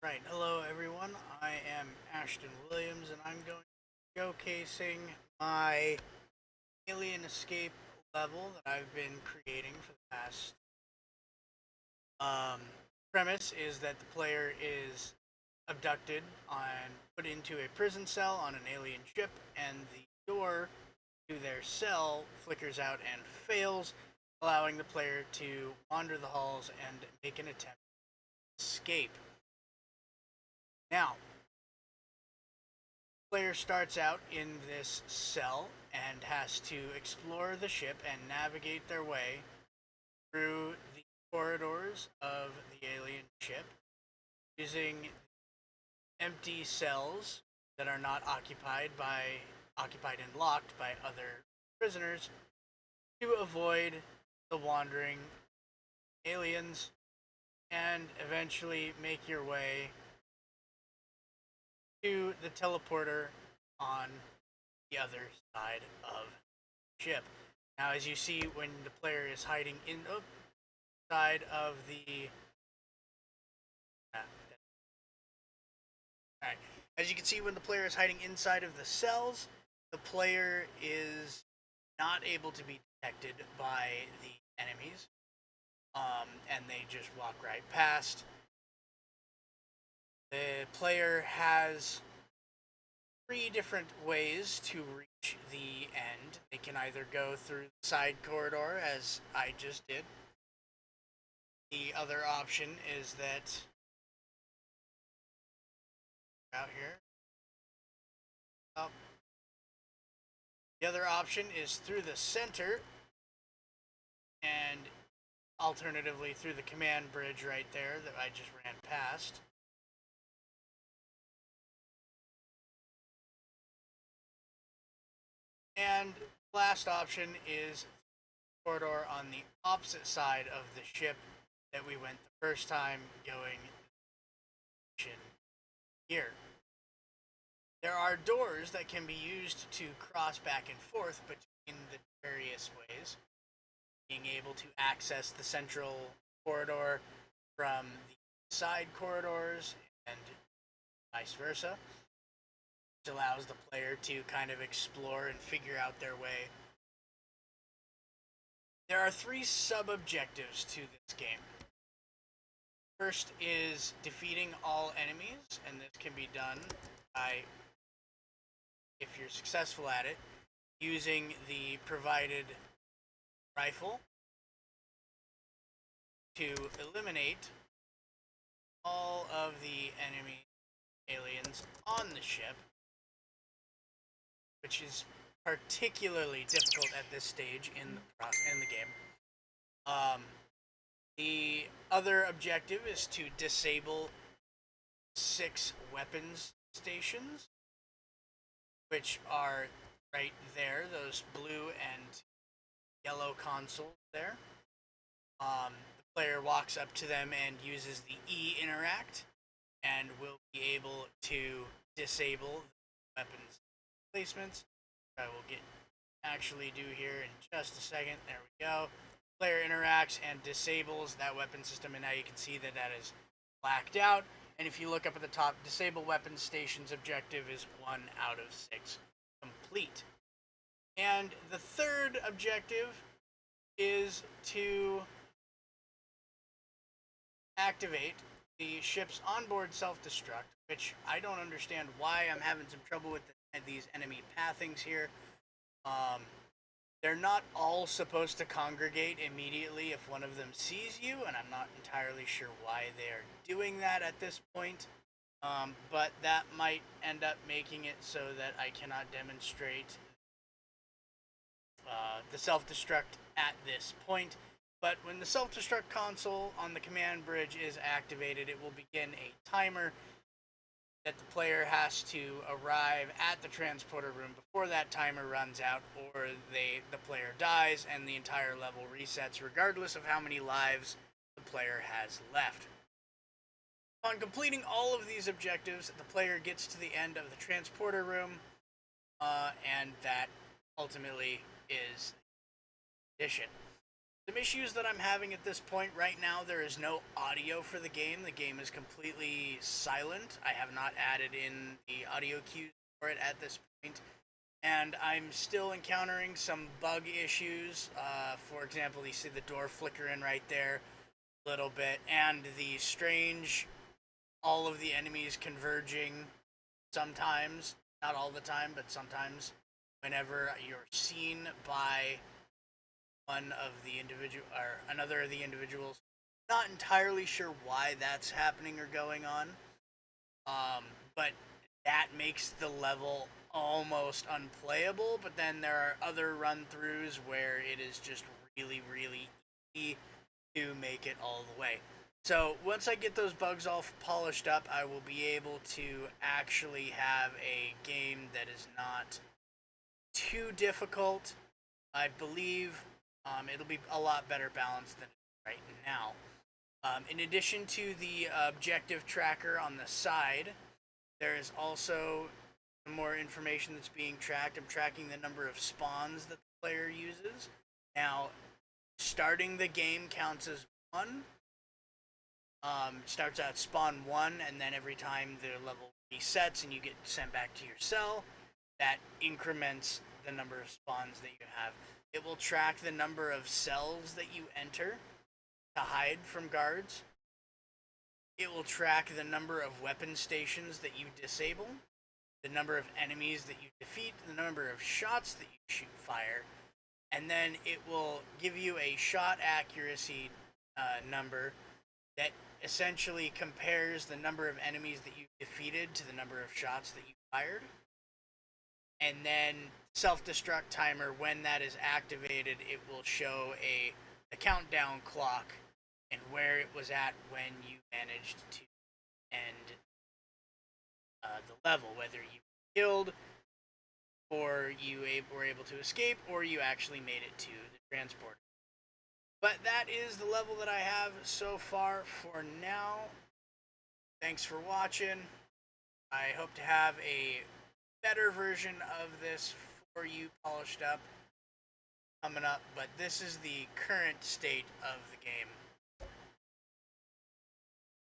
Right, hello everyone. I am Ashton Williams, and I'm going to be showcasing my Alien Escape level that I've been creating for the past. Um, Premise is that the player is abducted and put into a prison cell on an alien ship, and the door to their cell flickers out and fails, allowing the player to wander the halls and make an attempt to escape. Now, player starts out in this cell and has to explore the ship and navigate their way through the corridors of the alien ship using empty cells that are not occupied and locked by other prisoners to avoid the wandering aliens and eventually make your way to the teleporter on the other side of the ship. Now, as you see, when the player is hiding inside of the, alright, as you can see, when the player is hiding inside of the cells, the player is not able to be detected by the enemies, and they just walk right past. The player has three different ways to reach the end. They can either go through the side corridor, as I just did. The other option is that out here. Oh. The other option is through the center, and alternatively through the command bridge right there that I just ran past. And last option is corridor on the opposite side of the ship that we went the first time going here. There are doors that can be used to cross back and forth between the various ways, being able to access the central corridor from the side corridors and vice versa, which allows the player to kind of explore and figure out their way. There are three sub-objectives to this game. First is defeating all enemies, and this can be done by, if you're successful at it, using the provided rifle to eliminate all of the enemy aliens on the ship, which is particularly difficult at this stage in the game. The other objective is to disable 6 weapons stations, which are right there, those blue and yellow consoles there. The player walks up to them and uses the E interact, and will be able to disable the weapons placements. I will actually do here in just a second. There we go. Player interacts and disables that weapon system, and now you can see that that is blacked out. And if you look up at the top, disable weapon stations objective is 1 out of 6 complete. And the third objective is to activate the ship's onboard self-destruct, which I don't understand why I'm having some trouble with these enemy pathings here. They're not all supposed to congregate immediately if one of them sees you, and I'm not entirely sure why they're doing that at this point. But that might end up making it so that I cannot demonstrate the self-destruct at this point. But when the self-destruct console on the command bridge is activated, it will begin a timer that the player has to arrive at the transporter room before that timer runs out, or the player dies and the entire level resets, regardless of how many lives the player has left. Upon completing all of these objectives, the player gets to the end of the transporter room, and that ultimately is the mission. Some issues that I'm having at this point right now, there is no audio for the game. The game is completely silent. I have not added in the audio cues for it at this point. And I'm still encountering some bug issues. For example, you see the door flickering right there a little bit, and the strange, all of the enemies converging sometimes, not all the time, but sometimes, whenever you're seen by one of the individual or another of the individuals. Not entirely sure why that's happening or going on, but that makes the level almost unplayable. But then there are other run throughs where it is just really, really easy to make it all the way. So once I get those bugs all polished up, I will be able to actually have a game that is not too difficult. I believe it'll be a lot better balanced than right now. In addition to the objective tracker on the side, there is also more information that's being tracked. I'm tracking the number of spawns that the player uses. Now, starting the game counts as one. Starts out spawn one, and then every time the level resets and you get sent back to your cell, that increments the number of spawns that you have. It will track the number of cells that you enter to hide from guards. It will track the number of weapon stations that you disable, the number of enemies that you defeat, the number of shots that you fire, and then it will give you a shot accuracy number that essentially compares the number of enemies that you defeated to the number of shots that you fired. And then self-destruct timer, when that is activated, it will show a countdown clock and where it was at when you managed to end the level, whether you killed or you were able to escape or you actually made it to the transport. But that is the level that I have so far for now. Thanks for watching. I hope to have a better version of this for you polished up coming up, but this is the current state of the game.